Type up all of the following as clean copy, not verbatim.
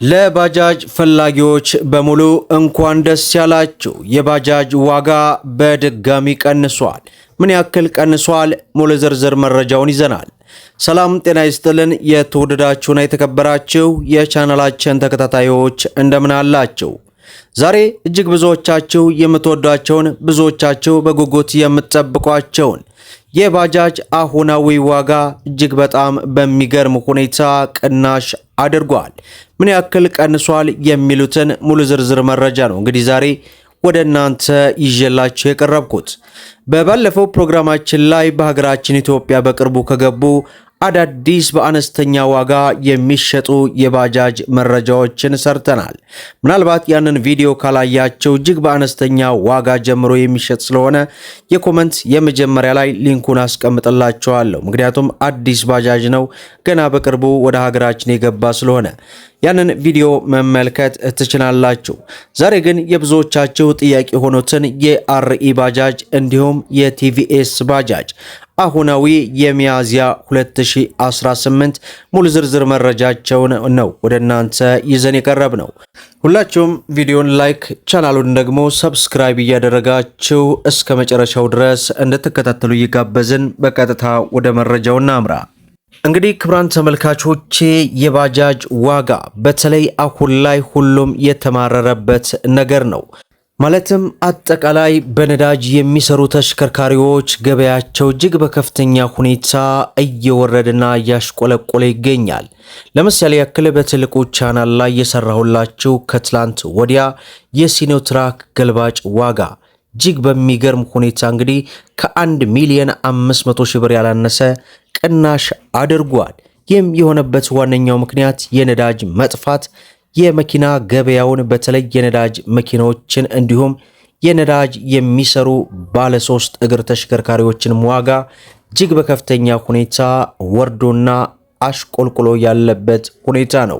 ለባጃጅ ፈላጊዎች በሙሉ እንኳን ደስ ያላችሁ። የባጃጅ ዋጋ በድጋሚ ቀንሷል። ምን ያክል ቀንሷል? ሙሉ ዝርዝር መረጃውን ይዘናል። ሰላም ጤና ይስጥልን። የተወደዳችሁና የተከበራችሁ የቻናላችን ተከታታዮች እንደምን አላችሁ? ዛሬ እጅግ ብዙዎቻችሁ የምትወዷቸውን ብዙዎቻችሁ በጉጉት የምትጠብቋቸውን የባጃጅ አሁናዊ ዋጋ እጅግ በጣም በሚገርም ሁኔታ ቅናሽ አድርጓል። ምን ያክል ቀንሷል የሚሉትን ሙሉ ዝርዝር መረጃ ነው እንግዲህ ዛሬ ወደ እናንተ ይዤላችሁ የቀረብኩት። በባለፈው ፕሮግራማችን ላይ በሀገራችን ኢትዮጵያ በቅርቡ ከገቡ አዳዲስ በአነስተኛ ዋጋ የሚሸጡ የባጃጅ መረጃዎችን ሰርተናል። ምናልባት ያንን ቪዲዮ ካላያቸው እጅግ በአነስተኛ ዋጋ ጀምሮ የሚሸጥ ስለሆነ የኮመንት የመጀመሪያ ላይ ሊንኩን አስቀምጥላችኋለሁ። ምክንያቱም አዲስ ባጃጅ ነው፣ ገና በቅርቡ ወደ ሀገራችን የገባ ስለሆነ ያንን ቪዲዮ መመልከት ትችላላችሁ። ዛሬ ግን የብዙዎቻችሁ ጥያቄ ሆኖትን የአርኢ ባጃጅ እንዲሁም የቲቪኤስ ባጃጅ አሁናዊ የሚያዝያ 2018 ሙሉ ዝርዝር መረጃቸውን ነው ወደ እናንተ ይዘን የቀረብ ነው። ሁላችሁም ቪዲዮን ላይክ ቻናሉን ደግሞ ሰብስክራይብ እያደረጋችሁ እስከ መጨረሻው ድረስ እንድትከታተሉ እየጋበዝን በቀጥታ ወደ መረጃው እናምራ። እንግዲህ ክቡራን ተመልካቾቼ የባጃጅ ዋጋ በተለይ አሁን ላይ ሁሉም የተማረረበት ነገር ነው። ማለትም አጠቃላይ በነዳጅ የሚሰሩ ተሽከርካሪዎች ገበያቸው እጅግ በከፍተኛ ሁኔታ እየወረደና እያሽቆለቆለ ይገኛል። ለምሳሌ ያክል በትልቁ ቻናል ላይ የሰራሁላችሁ ከትላንት ወዲያ የሲኖትራክ ገልባጭ ዋጋ እጅግ በሚገርም ሁኔታ እንግዲህ ከ1 ሚሊዮን 500 ሺህ ብር ያላነሰ ቅናሽ አድርጓል። ይህም የሆነበት ዋነኛው ምክንያት የነዳጅ መጥፋት የመኪና ገበያውን በተለይ የነዳጅ መኪናዎችን እንዲሁም የነዳጅ የሚሰሩ ባለ 3 እግር ተሽከርካሪዎችን ዋጋ እጅግ በከፍተኛ ሁኔታ ወርዶና አሽቆልቁሎ ያለበት ሁኔታ ነው።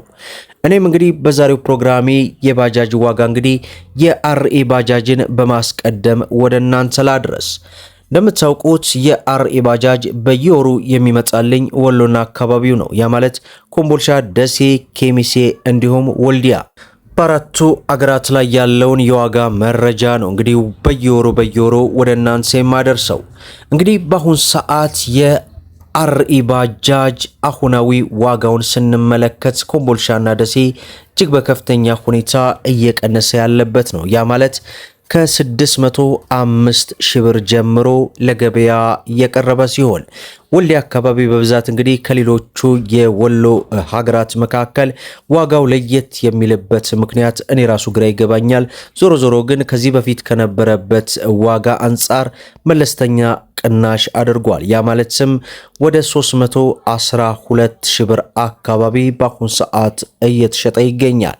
እኔም እንግዲህ በዛሬው ፕሮግራሜ የባጃጅ ዋጋ እንግዲህ የአርኢ ባጃጅን በማስቀደም ወደ እናንተ ላድረስ። እንደምታውቁት የአርኢ ባጃጅ በየወሩ የሚመጣልኝ ወሎና አካባቢው ነው። ያ ማለት ኮምቦልቻ፣ ደሴ፣ ኬሚሴ እንዲሁም ወልዲያ በአራቱ አገራት ላይ ያለውን የዋጋ መረጃ ነው እንግዲህ በየወሩ ወደ እናንተ የማደርሰው። እንግዲህ በአሁን ሰዓት የአርኢ ባጃጅ አሁናዊ ዋጋውን ስንመለከት ኮምቦልቻና ደሴ እጅግ በከፍተኛ ሁኔታ እየቀነሰ ያለበት ነው። ያ ማለት ከ605 ሺህ ብር ጀምሮ ለገበያ የቀረበ ሲሆን ወልዲያ አካባቢ በብዛት እንግዲህ ከሌሎቹ የወሎ ሀገራት መካከል ዋጋው ለየት የሚልበት ምክንያት እኔ ራሱ ግራ ይገባኛል። ዞሮ ግን ከዚህ በፊት ከነበረበት ዋጋ አንጻር መለስተኛ ቅናሽ አድርጓል። ያ ማለትም ወደ 312 ሺህ ብር አካባቢ በአሁን ሰዓት እየተሸጠ ይገኛል።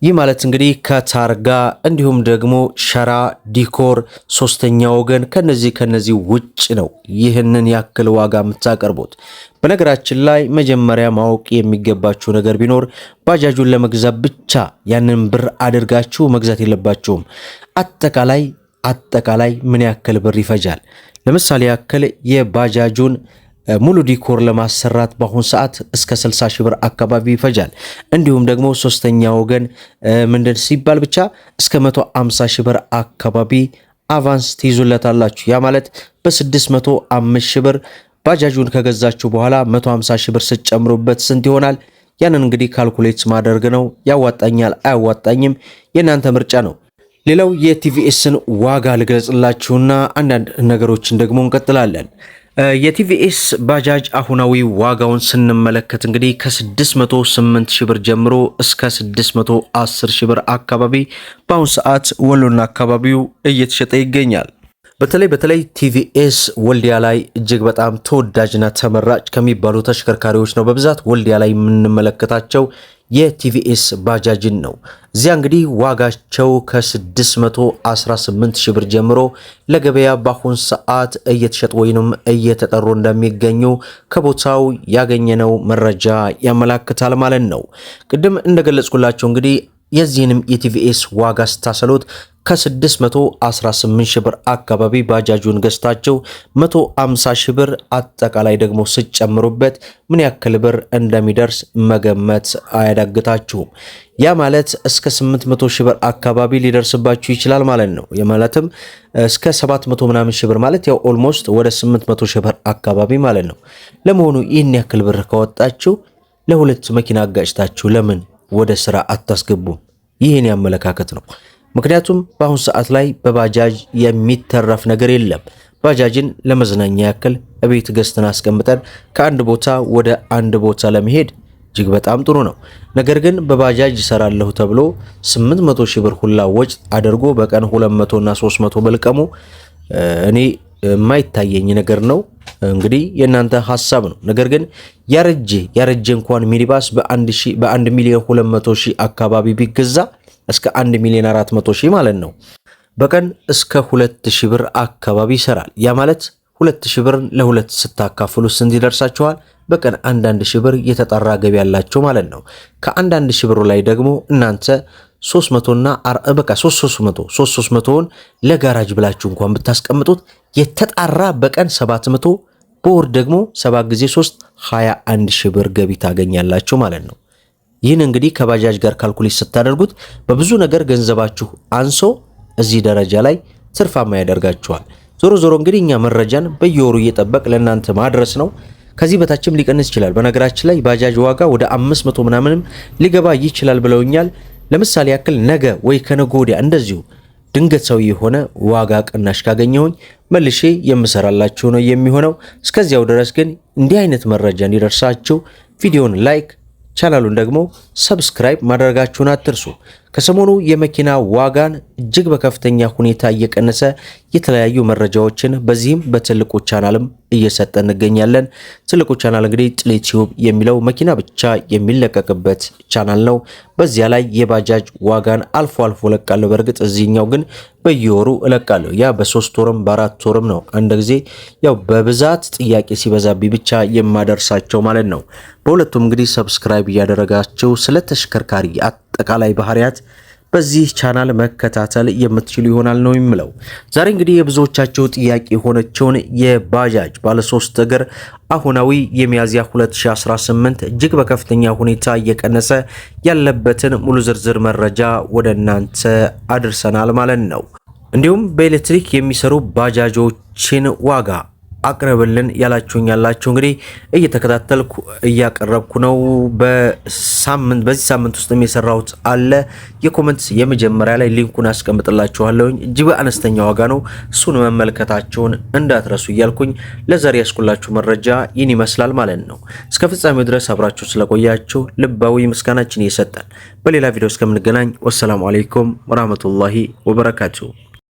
ይህ ማለት እንግዲህ ከታርጋ እንዲሁም ደግሞ ሸራ ዲኮር ሶስተኛ ወገን ከነዚህ ውጭ ነው ይህንን ያክል ዋጋ የምታቀርቡት። በነገራችን ላይ መጀመሪያ ማወቅ የሚገባችሁ ነገር ቢኖር ባጃጁን ለመግዛት ብቻ ያንን ብር አድርጋችሁ መግዛት የለባችሁም። አጠቃላይ ምን ያክል ብር ይፈጃል? ለምሳሌ ያክል የባጃጁን ሙሉ ዲኮር ለማሰራት በአሁን ሰዓት እስከ 60 ሺህ ብር አካባቢ ይፈጃል። እንዲሁም ደግሞ ሶስተኛ ወገን ምንድን ሲባል ብቻ እስከ 150 ሺህ ብር አካባቢ አቫንስ ትይዙለታላችሁ። ያ ማለት በ605 ሺህ ብር ባጃጁን ከገዛችሁ በኋላ 150 ሺህ ብር ስትጨምሩበት ስንት ይሆናል? ያንን እንግዲህ ካልኩሌት ማድረግ ነው። ያዋጣኛል አያዋጣኝም የእናንተ ምርጫ ነው። ሌላው የቲቪኤስን ዋጋ ልገልጽላችሁና አንዳንድ ነገሮችን ደግሞ እንቀጥላለን። የቲቪኤስ ባጃጅ አሁናዊ ዋጋውን ስንመለከት እንግዲህ ከ608 ሺህ ብር ጀምሮ እስከ 610 ሺህ ብር አካባቢ በአሁን ሰዓት ወሎና አካባቢው እየተሸጠ ይገኛል። በተለይ ቲቪኤስ ወልዲያ ላይ እጅግ በጣም ተወዳጅና ተመራጭ ከሚባሉ ተሽከርካሪዎች ነው። በብዛት ወልዲያ ላይ የምንመለከታቸው የቲቪኤስ ባጃጅን ነው። እዚያ እንግዲህ ዋጋቸው ከ618 ሺህ ብር ጀምሮ ለገበያ በአሁን ሰዓት እየተሸጡ ወይንም እየተጠሩ እንደሚገኙ ከቦታው ያገኘነው መረጃ ያመላክታል ማለት ነው። ቅድም እንደገለጽኩላችሁ እንግዲህ የዚህንም የቲቪኤስ ዋጋ ስታሰሉት ከ618 ሺህ ብር አካባቢ ባጃጁን ገዝታችሁ 150 ሺህ ብር አጠቃላይ ደግሞ ስጨምሩበት ምን ያክል ብር እንደሚደርስ መገመት አያዳግታችሁም። ያ ማለት እስከ 800 ሺህ ብር አካባቢ ሊደርስባችሁ ይችላል ማለት ነው። የማለትም እስከ 700 ምናምን ሺህ ብር ማለት ያው ኦልሞስት ወደ 800 ሺህ ብር አካባቢ ማለት ነው። ለመሆኑ ይህን ያክል ብር ካወጣችሁ ለሁለት መኪና አጋጭታችሁ ለምን ወደ ስራ አታስገቡም? ይህን ያመለካከት ነው። ምክንያቱም በአሁን ሰዓት ላይ በባጃጅ የሚተረፍ ነገር የለም። ባጃጅን ለመዝናኛ ያክል እቤት ገዝተን አስቀምጠን ከአንድ ቦታ ወደ አንድ ቦታ ለመሄድ እጅግ በጣም ጥሩ ነው። ነገር ግን በባጃጅ ይሰራለሁ ተብሎ 800 ሺህ ብር ሁላ ወጭ አድርጎ በቀን 200 እና 300 መልቀሙ እኔ የማይታየኝ ነገር ነው። እንግዲህ የእናንተ ሐሳብ ነው። ነገር ግን ያረጀ እንኳን ሚኒባስ በ1 ሚሊዮን 200 ሺህ አካባቢ ቢገዛ እስከ 1 ሚሊዮን 400 ሺህ ማለት ነው በቀን እስከ 2000 ብር አካባቢ ይሰራል። ያ ማለት 2000 ብር ለሁለት ስታካፍሉ ስንት ይደርሳችኋል? በቀን 1000 ብር የተጣራ ገቢ ያላችሁ ማለት ነው። ከ1000 ብሩ ላይ ደግሞ እናንተ 300 እና በቃ 300ን ለጋራጅ ብላችሁ እንኳን ብታስቀምጡት የተጣራ በቀን 700 በወር ደግሞ 7 ጊዜ 3 21 ሺህ ብር ገቢ ታገኛላችሁ ማለት ነው። ይህን እንግዲህ ከባጃጅ ጋር ካልኩሌት ስታደርጉት በብዙ ነገር ገንዘባችሁ አንሶ እዚህ ደረጃ ላይ ትርፋማ ያደርጋችኋል። ዞሮ እንግዲህ እኛ መረጃን በየወሩ እየጠበቅ ለእናንተ ማድረስ ነው። ከዚህ በታችም ሊቀንስ ይችላል። በነገራችን ላይ ባጃጅ ዋጋ ወደ 500 ምናምንም ሊገባ ይችላል ብለውኛል። ለምሳሌ ያክል ነገ ወይ ከነገ ወዲያ እንደዚሁ ድንገት ሰው የሆነ ዋጋ ቅናሽ ካገኘሁኝ መልሼ የምሰራላችሁ ነው የሚሆነው። እስከዚያው ድረስ ግን እንዲህ አይነት መረጃ እንዲደርሳችሁ ቪዲዮውን ላይክ ቻናሉን ደግሞ ሰብስክራይብ ማድረጋችሁን አትርሱ። ከሰሞኑ የመኪና ዋጋን እጅግ በከፍተኛ ሁኔታ እየቀነሰ የተለያዩ መረጃዎችን በዚህም በትልቁ ቻናልም እየሰጠን እንገኛለን። ትልቁ ቻናል እንግዲህ ጥሌ ቲዩብ የሚለው መኪና ብቻ የሚለቀቅበት ቻናል ነው። በዚያ ላይ የባጃጅ ዋጋን አልፎ አልፎ እለቃለሁ። በእርግጥ እዚህኛው ግን በየወሩ እለቃለሁ። ያ በ3 ወርም በ4 ወርም ነው። አንድ ጊዜ ያው በብዛት ጥያቄ ሲበዛብኝ ብቻ የማደርሳቸው ማለት ነው። በሁለቱም እንግዲህ ሰብስክራይብ እያደረጋችሁ ስለ ተሽከርካሪ አጠቃላይ ባህሪያት በዚህ ቻናል መከታተል የምትችሉ ይሆናል ነው የሚለው። ዛሬ እንግዲህ የብዙዎቻቸው ጥያቄ የሆነችውን የባጃጅ ባለሶስት እግር አሁናዊ የሚያዝያ 2018 እጅግ በከፍተኛ ሁኔታ እየቀነሰ ያለበትን ሙሉ ዝርዝር መረጃ ወደ እናንተ አድርሰናል ማለት ነው። እንዲሁም በኤሌክትሪክ የሚሰሩ ባጃጆችን ዋጋ አቅርብልን ያላችሁ እንግዲህ እየተከታተልኩ እያቀረብኩ ነው። በዚህ ሳምንት ውስጥ የሰራሁት አለ። የኮሜንት የመጀመሪያ ላይ ሊንኩን አስቀምጥላችኋለሁ። እጅግ አነስተኛ ዋጋ ነው፣ እሱን መመልከታችሁን እንዳትረሱ እያልኩኝ ለዛሬ ያስኩላችሁ መረጃ ይህን ይመስላል ማለት ነው። እስከ ፍጻሜው ድረስ አብራችሁ ስለቆያችሁ ልባዊ ምስጋናችን እየሰጠን በሌላ ቪዲዮ እስከምንገናኝ ወሰላሙ አለይኩም ወራህመቱላሂ ወበረካቱሁ።